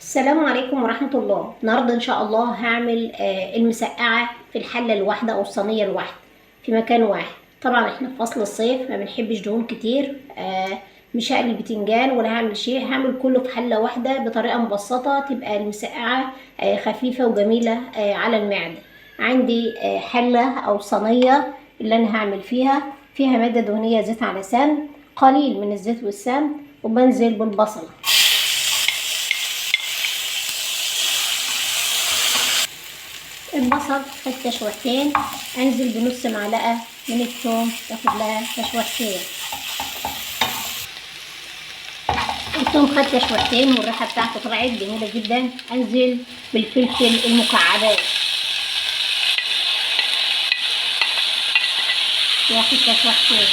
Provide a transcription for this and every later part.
السلام عليكم ورحمة الله. النهاردة إن شاء الله هعمل المسقعة في الحلة الواحدة أو الصينية الواحدة في مكان واحد. طبعا احنا في فصل الصيف ما بنحبش دهون كتير. مش هقلي بتنجان ولا هعمل شيء، هعمل كله في حلة واحدة بطريقة مبسطة تبقى المسقعة خفيفة وجميلة على المعدة. عندي حلة أو صينية اللي أنا هعمل فيها مادة دهنية زيت على سمن، قليل من الزيت والسمن، وبنزل بالبصل. البصل خد تشويحتين، انزل بنص معلقه من الثوم تاخد لها تشويحتين. الثوم خد تشويحتين والريحه بتاعته طلعت جميله جدا. انزل بالفلفل المكعبات ياخد تشويحتين.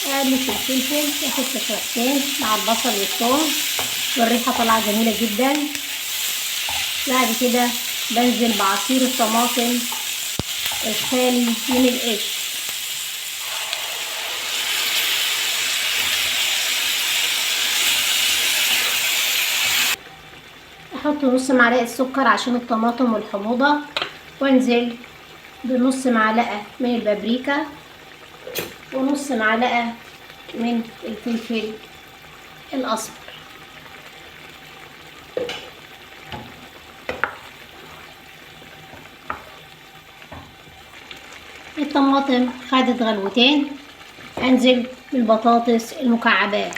اقلب في الفلفل ياخد تشويحتين مع البصل والثوم والريحه طالعه جميله جدا. بعد كده بنزل بعصير الطماطم الخالي من القشر. احط نص معلقه سكر عشان الطماطم والحموضه، وانزل بنص معلقه من البابريكا ونص معلقه من الفلفل الاصفر. الطماطم خدت غلوتين، انزل بالبطاطس المكعبات.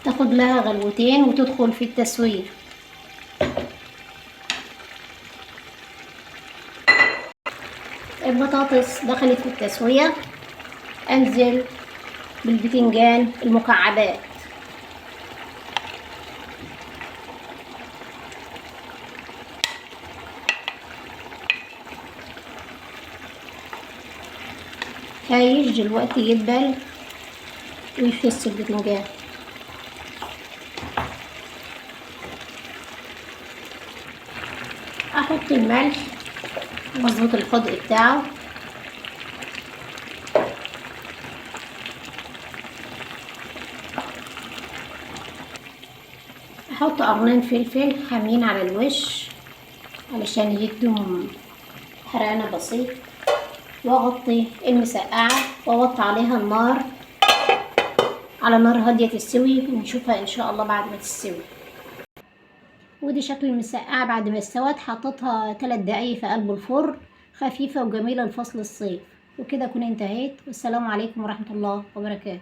تاخد لها غلوتين وتدخل في التسوية. البطاطس دخلت في التسوية، انزل بالبتنجان المكعبات. هيجي دلوقتي يدبل ويفس البتنجان. احط الملح واظبط الحدق بتاعه. احط قرنين فلفل حامين على الوش علشان يدوا حرقانة بسيط، واغطي المسقعة واوطي عليها النار على نار هادية تستوي، ونشوفها ان شاء الله بعد ما تستوي. ودي شكل المسقعة بعد ما استوت. حطيتها 3 دقايق في قلب الفرن، خفيفة وجميلة لفصل الصيف. وكده اكون انتهيت، والسلام عليكم ورحمة الله وبركاته.